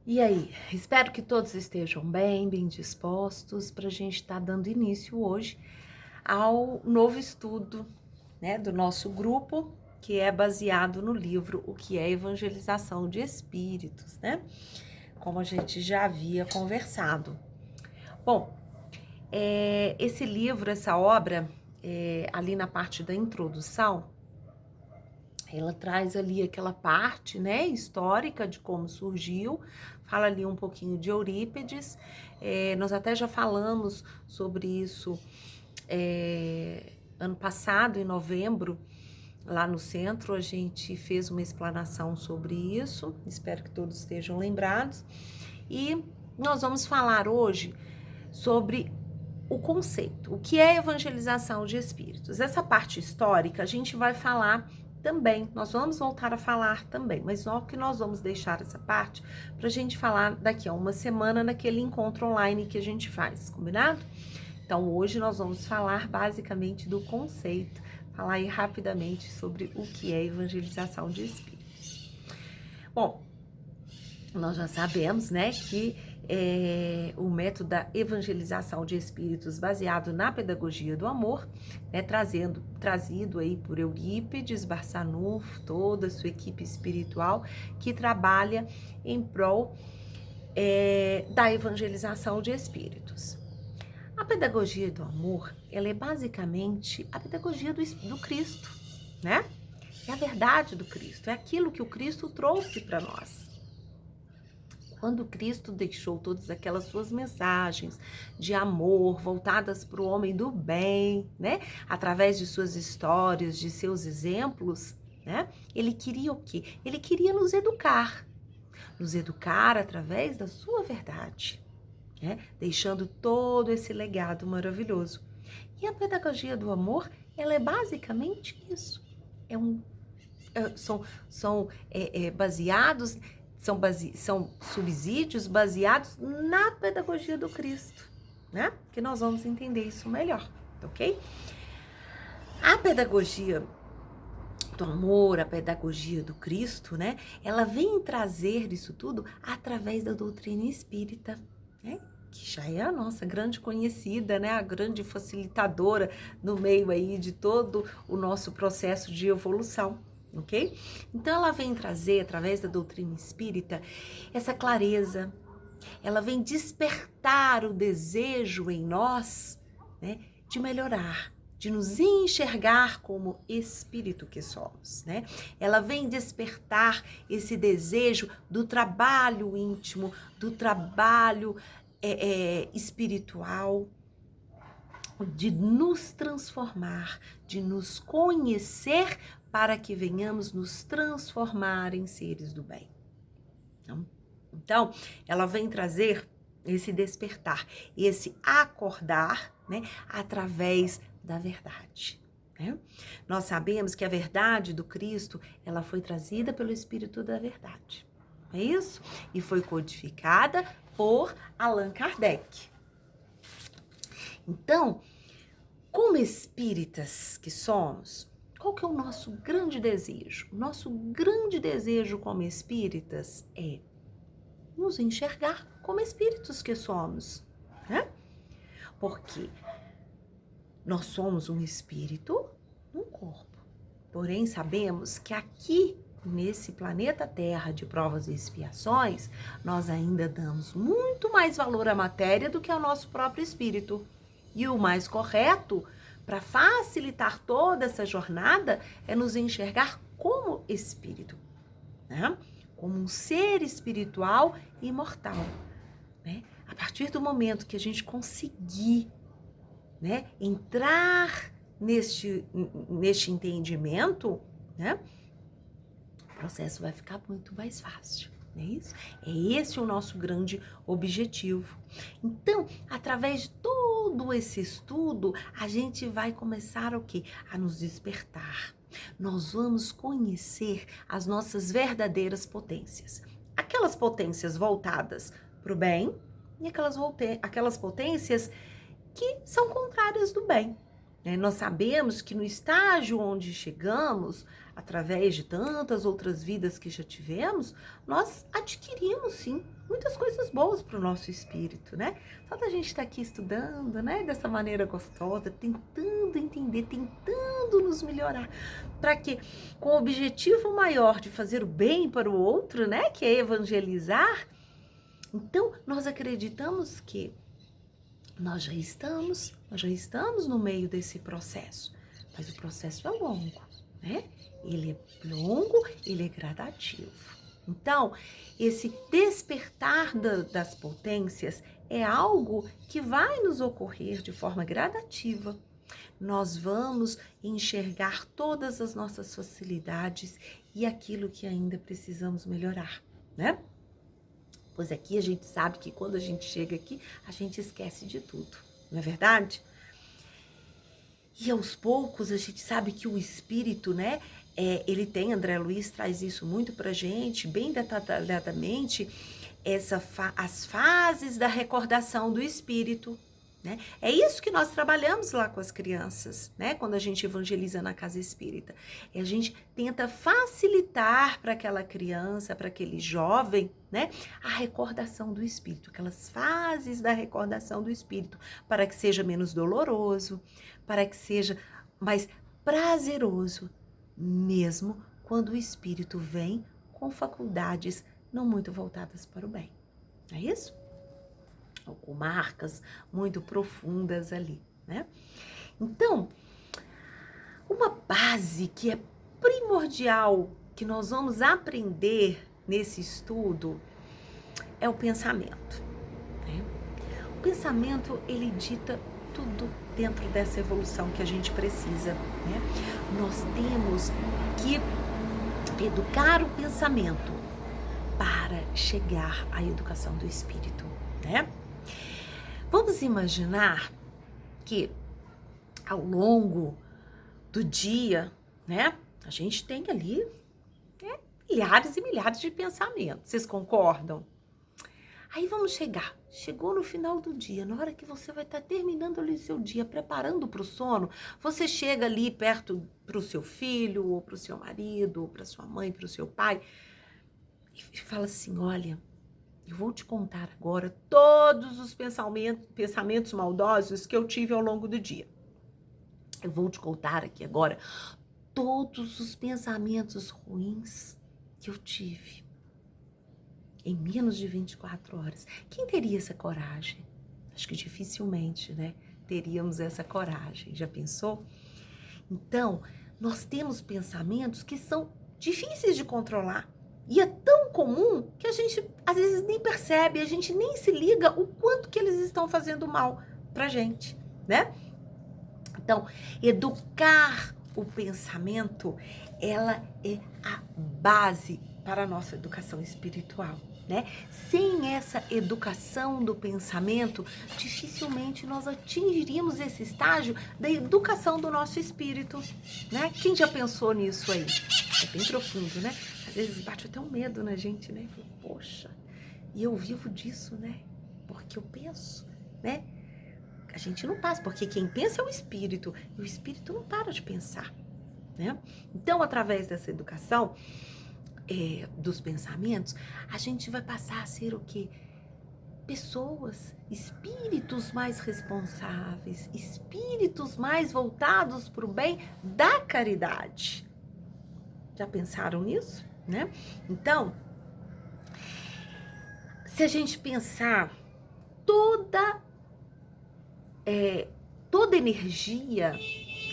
E aí, espero que todos estejam bem dispostos para a gente estar dando início hoje ao novo estudo, né, do nosso grupo, que é baseado no livro O que é Evangelização de Espíritos, né? Como a gente já havia conversado. Bom, esse livro, essa obra, ali na parte da introdução, ela traz ali aquela parte, né, histórica de como surgiu, fala ali um pouquinho de Eurípides, nós até já falamos sobre isso ano passado, em novembro, lá no centro, a gente fez uma explanação sobre isso, espero que todos estejam lembrados, e nós vamos falar hoje sobre o conceito, o que é evangelização de espíritos. Essa parte histórica a gente vai falar também, nós vamos voltar a falar também, mas só que nós vamos deixar essa parte para a gente falar daqui a uma semana naquele encontro online que a gente faz, combinado? Então hoje nós vamos falar basicamente do conceito, falar aí rapidamente sobre o que é evangelização de espíritos. Bom, nós já sabemos, né, que o método da evangelização de espíritos baseado na pedagogia do amor, né, trazido aí por Eurípides, Barçanufo, toda a sua equipe espiritual que trabalha em prol da evangelização de espíritos. A pedagogia do amor, ela é basicamente a pedagogia do Cristo, né? É a verdade do Cristo, é aquilo que o Cristo trouxe para nós. Quando Cristo deixou todas aquelas suas mensagens de amor voltadas para o homem do bem, né? Através de suas histórias, de seus exemplos, né? Ele queria o quê? Ele queria nos educar através da sua verdade, né? Deixando todo esse legado maravilhoso. E a pedagogia do amor, ela é basicamente isso. São baseados, são subsídios baseados na pedagogia do Cristo, né? Que nós vamos entender isso melhor, ok? A pedagogia do amor, a pedagogia do Cristo, né? Ela vem trazer isso tudo através da doutrina espírita, né? Que já é a nossa grande conhecida, né? A grande facilitadora no meio aí de todo o nosso processo de evolução, ok? Então ela vem trazer, através da doutrina espírita, essa clareza, ela vem despertar o desejo em nós, né? De melhorar, de nos enxergar como espírito que somos, né? Ela vem despertar esse desejo do trabalho íntimo, do trabalho espiritual, de nos transformar, de nos conhecer para que venhamos nos transformar em seres do bem. Então, ela vem trazer esse despertar, esse acordar, né, através da verdade. Né? Nós sabemos que a verdade do Cristo, ela foi trazida pelo Espírito da Verdade. É isso? E foi codificada por Allan Kardec. Então, como espíritas que somos, qual que é o nosso grande desejo? O nosso grande desejo como espíritas é nos enxergar como espíritos que somos, né? Porque nós somos um espírito num corpo. Porém, sabemos que aqui, nesse planeta Terra de provas e expiações, nós ainda damos muito mais valor à matéria do que ao nosso próprio espírito. E o mais correto, para facilitar toda essa jornada, é nos enxergar como espírito, né? Como um ser espiritual imortal, né? A partir do momento que a gente conseguir, né, entrar neste entendimento, né, o processo vai ficar muito mais fácil, não é isso? É esse o nosso grande objetivo. Então, através de todo esse estudo, a gente vai começar o quê? A nos despertar. Nós vamos conhecer as nossas verdadeiras potências. Aquelas potências voltadas para o bem e aquelas potências que são contrárias do bem. Nós sabemos que no estágio onde chegamos, através de tantas outras vidas que já tivemos, nós adquirimos, sim, muitas coisas boas para o nosso espírito, né? Só da gente estar aqui estudando, né? Dessa maneira gostosa, tentando entender, tentando nos melhorar. Para quê? Com o objetivo maior de fazer o bem para o outro, né? Que é evangelizar. Então, nós acreditamos que nós já estamos no meio desse processo. Mas o processo é longo, né? Ele é longo, ele é gradativo. Então, esse despertar das potências é algo que vai nos ocorrer de forma gradativa. Nós vamos enxergar todas as nossas facilidades e aquilo que ainda precisamos melhorar, né? Pois aqui a gente sabe que quando a gente chega aqui, a gente esquece de tudo, não é verdade? E aos poucos a gente sabe que o espírito, né, ele tem, André Luiz traz isso muito pra gente, bem detalhadamente, as fases da recordação do espírito, né? É isso que nós trabalhamos lá com as crianças, né? Quando a gente evangeliza na casa espírita. E a gente tenta facilitar para aquela criança, para aquele jovem, né? A recordação do espírito, aquelas fases da recordação do espírito, para que seja menos doloroso, para que seja mais prazeroso, mesmo quando o espírito vem com faculdades não muito voltadas para o bem. Não é isso? Ou com marcas muito profundas ali, né? Então, uma base que é primordial, que nós vamos aprender nesse estudo, é o pensamento, né? O pensamento, ele dita tudo dentro dessa evolução que a gente precisa, né? Nós temos que educar o pensamento para chegar à educação do espírito, né? Vamos imaginar que ao longo do dia, né, a gente tem ali milhares e milhares de pensamentos, vocês concordam? Aí chegou no final do dia, na hora que você vai estar terminando ali o seu dia, preparando para o sono, você chega ali perto para o seu filho, ou para o seu marido, ou para sua mãe, para o seu pai, e fala assim, olha, eu vou te contar agora todos os pensamentos maldosos que eu tive ao longo do dia. Eu vou te contar aqui agora todos os pensamentos ruins que eu tive em menos de 24 horas. Quem teria essa coragem? Acho que dificilmente, né? Teríamos essa coragem. Já pensou? Então, nós temos pensamentos que são difíceis de controlar. E é tão comum que a gente, às vezes, nem percebe, a gente nem se liga o quanto que eles estão fazendo mal pra gente, né? Então, educar o pensamento, ela é a base para a nossa educação espiritual, né? Sem essa educação do pensamento, dificilmente nós atingiríamos esse estágio da educação do nosso espírito, né? Quem já pensou nisso aí? É bem profundo, né? Às vezes bate até um medo na gente, né? Poxa, e eu vivo disso, né? Porque eu penso, né? A gente não passa, porque quem pensa é o espírito, e o espírito não para de pensar, né? Então, através dessa educação dos pensamentos, a gente vai passar a ser o quê? Pessoas, espíritos mais responsáveis, espíritos mais voltados para o bem da caridade. Já pensaram nisso, né? Então, se a gente pensar toda energia,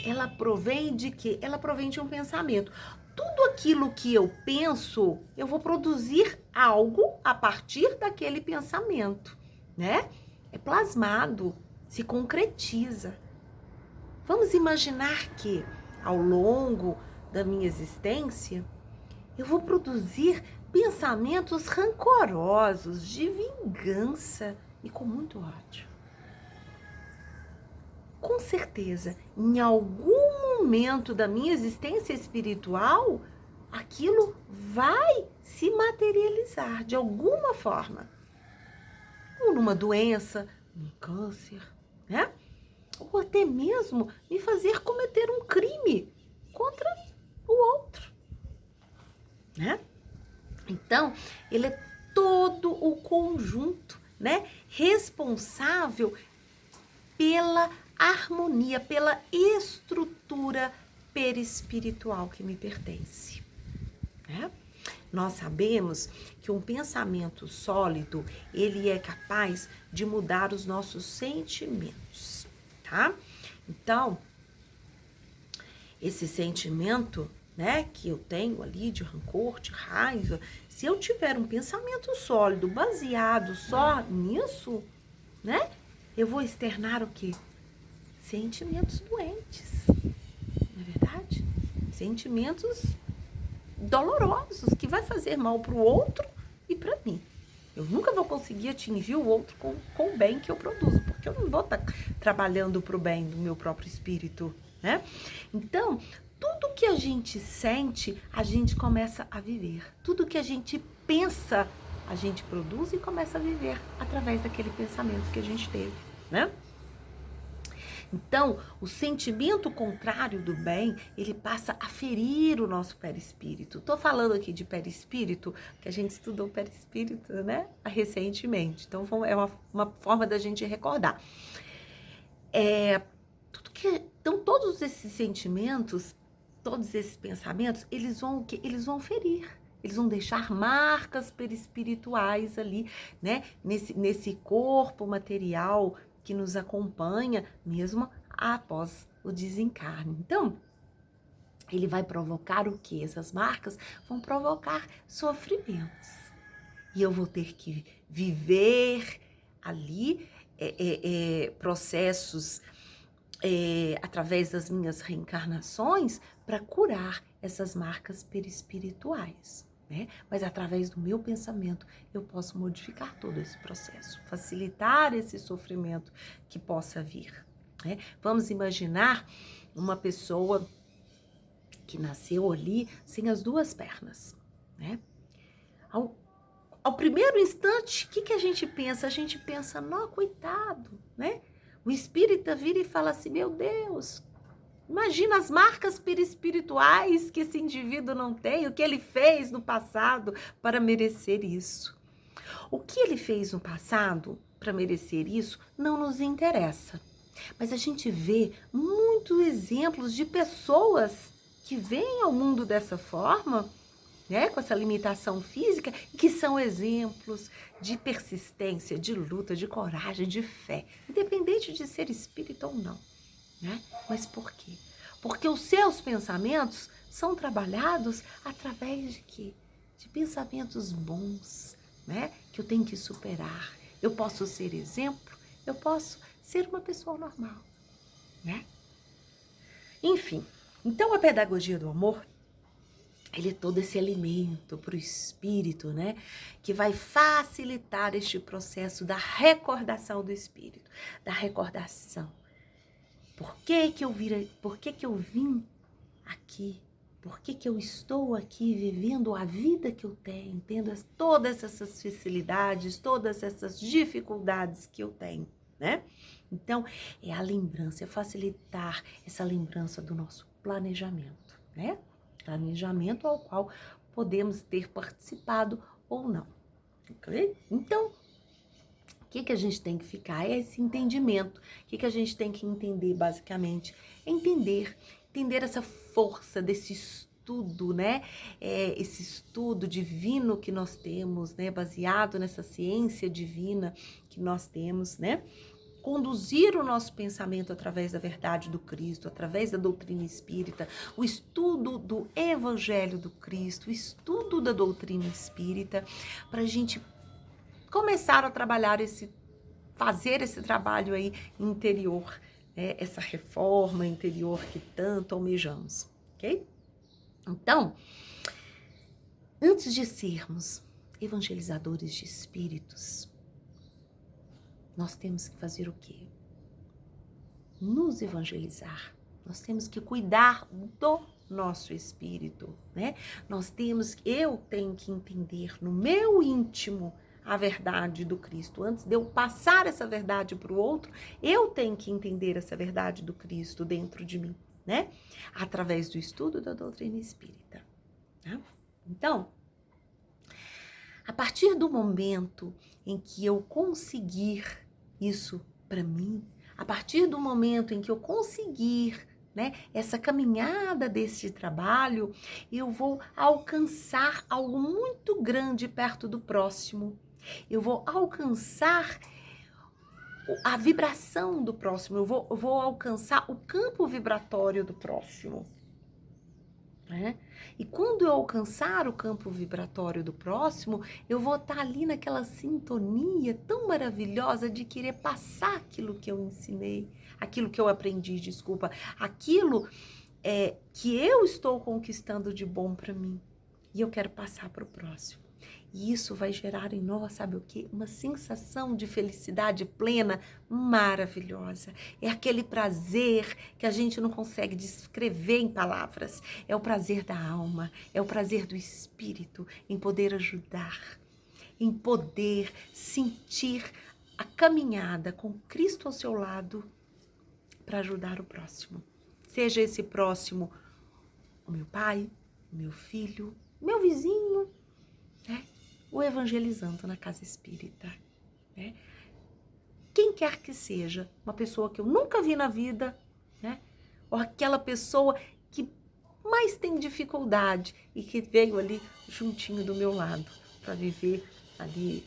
ela provém de quê? Ela provém de um pensamento. Tudo aquilo que eu penso, eu vou produzir algo a partir daquele pensamento, né? É plasmado, se concretiza. Vamos imaginar que, ao longo da minha existência, eu vou produzir pensamentos rancorosos, de vingança e com muito ódio. Com certeza, em algum momento da minha existência espiritual, aquilo vai se materializar de alguma forma. Ou numa doença, num câncer, né? Ou até mesmo me fazer cometer um crime contra o outro. né? Então, ele é todo o conjunto, né, responsável pela harmonia, pela estrutura perispiritual que me pertence, né? Nós sabemos que um pensamento sólido, ele é capaz de mudar os nossos sentimentos, tá? Então, esse sentimento, né, que eu tenho ali de rancor, de raiva, se eu tiver um pensamento sólido, baseado só nisso, né, eu vou externar o quê? Sentimentos doentes, não é verdade? Sentimentos dolorosos, que vai fazer mal para o outro e para mim. Eu nunca vou conseguir atingir o outro com o bem que eu produzo, porque eu não vou estar trabalhando para o bem do meu próprio espírito, né? Então, tudo que a gente sente, a gente começa a viver. Tudo que a gente pensa, a gente produz e começa a viver através daquele pensamento que a gente teve, né? Então, o sentimento contrário do bem, ele passa a ferir o nosso perispírito. Tô falando aqui de perispírito, que a gente estudou perispírito, né, recentemente. Então, é uma forma da gente recordar. Então, todos esses sentimentos, todos esses pensamentos, eles vão ferir. Eles vão deixar marcas perispirituais ali, né, nesse corpo material que nos acompanha mesmo após o desencarne. Então, ele vai provocar o quê? Essas marcas vão provocar sofrimentos. E eu vou ter que viver ali processos através das minhas reencarnações para curar essas marcas perispirituais. Né? Mas através do meu pensamento eu posso modificar todo esse processo, facilitar esse sofrimento que possa vir. Né? Vamos imaginar uma pessoa que nasceu ali sem as duas pernas. Né? Ao primeiro instante, o que a gente pensa? A gente pensa, não, coitado, né? O espírita vira e fala assim, meu Deus, imagina as marcas perispirituais que esse indivíduo não tem, o que ele fez no passado para merecer isso. O que ele fez no passado para merecer isso não nos interessa. Mas a gente vê muitos exemplos de pessoas que vêm ao mundo dessa forma, né, com essa limitação física, que são exemplos de persistência, de luta, de coragem, de fé, independente de ser espírita ou não. Né? Mas por quê? Porque os seus pensamentos são trabalhados através de quê? De pensamentos bons, né? Que eu tenho que superar. Eu posso ser exemplo, eu posso ser uma pessoa normal, né? Enfim, então a pedagogia do amor, ele é todo esse alimento para o espírito, né? Que vai facilitar este processo da recordação do espírito, da recordação. Por que que eu vim aqui? Por que que eu estou aqui vivendo a vida que eu tenho, tendo todas essas facilidades, todas essas dificuldades que eu tenho, né? Então, é a lembrança, é facilitar essa lembrança do nosso planejamento, né? Planejamento ao qual podemos ter participado ou não, ok? Então, o que a gente tem que ficar é esse entendimento. O que a gente tem que entender, basicamente? É entender essa força desse estudo, né? Esse estudo divino que nós temos, né? Baseado nessa ciência divina que nós temos, né? Conduzir o nosso pensamento através da verdade do Cristo, através da doutrina espírita, o estudo do Evangelho do Cristo, o estudo da doutrina espírita, para a gente começar a trabalhar fazer esse trabalho aí interior, né? Essa reforma interior que tanto almejamos, ok? Então, antes de sermos evangelizadores de espíritos, nós temos que fazer o quê? Nos evangelizar. Nós temos que cuidar do nosso espírito, né? Eu tenho que entender no meu íntimo a verdade do Cristo. Antes de eu passar essa verdade para o outro, eu tenho que entender essa verdade do Cristo dentro de mim, né? Através do estudo da doutrina espírita. Tá? Então, a partir do momento em que eu conseguir isso para mim, a partir do momento em que eu conseguir, né, essa caminhada desse trabalho, eu vou alcançar algo muito grande perto do próximo. Eu vou alcançar a vibração do próximo, eu vou alcançar o campo vibratório do próximo. Né? E quando eu alcançar o campo vibratório do próximo, eu vou estar ali naquela sintonia tão maravilhosa de querer passar aquilo que eu ensinei, aquilo que eu aprendi, desculpa, aquilo que eu estou conquistando de bom para mim. E eu quero passar para o próximo. E isso vai gerar em nós, sabe o quê? Uma sensação de felicidade plena maravilhosa. É aquele prazer que a gente não consegue descrever em palavras. É o prazer da alma, é o prazer do espírito em poder ajudar, em poder sentir a caminhada com Cristo ao seu lado para ajudar o próximo. Seja esse próximo o meu pai, o meu filho, meu vizinho, né? O evangelizando na casa espírita, né? Quem quer que seja, uma pessoa que eu nunca vi na vida, né? Ou aquela pessoa que mais tem dificuldade e que veio ali juntinho do meu lado para viver ali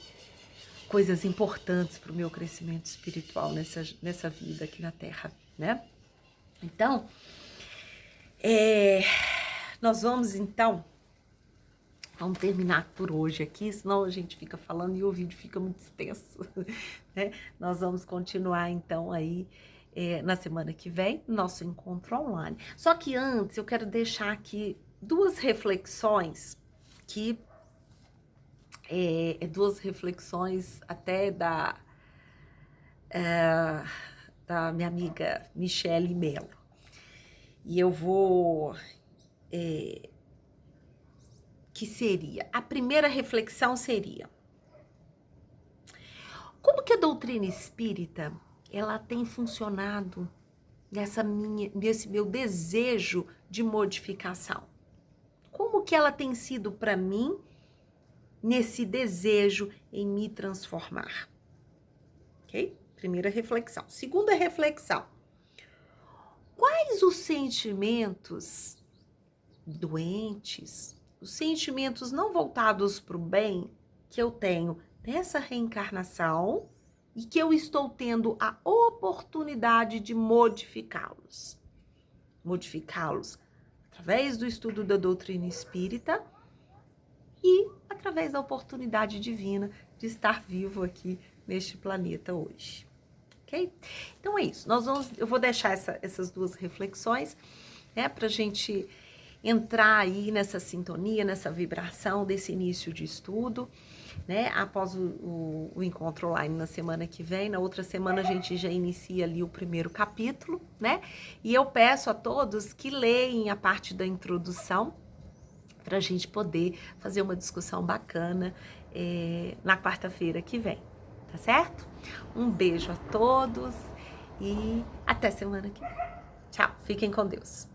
coisas importantes para o meu crescimento espiritual nessa vida aqui na Terra, né? Então, nós vamos terminar por hoje aqui, senão a gente fica falando e o vídeo fica muito extenso, né? Nós vamos continuar então aí na semana que vem, nosso encontro online. Só que antes eu quero deixar aqui duas reflexões até da minha amiga Michele Mello. E eu vou... que seria, a primeira reflexão seria, como que a doutrina espírita, ela tem funcionado nesse meu desejo de modificação? Como que ela tem sido para mim nesse desejo em me transformar? Ok? Primeira reflexão. Segunda reflexão, quais os sentimentos doentes, os sentimentos não voltados para o bem que eu tenho nessa reencarnação e que eu estou tendo a oportunidade de modificá-los. Modificá-los através do estudo da doutrina espírita e através da oportunidade divina de estar vivo aqui neste planeta hoje. Ok? Então é isso. Eu vou deixar essas duas reflexões, né, para a gente entrar aí nessa sintonia, nessa vibração desse início de estudo, né? Após o encontro online na semana que vem, na outra semana a gente já inicia ali o primeiro capítulo, né? E eu peço a todos que leem a parte da introdução para a gente poder fazer uma discussão bacana na quarta-feira que vem, tá certo? Um beijo a todos e até semana que vem. Tchau, fiquem com Deus.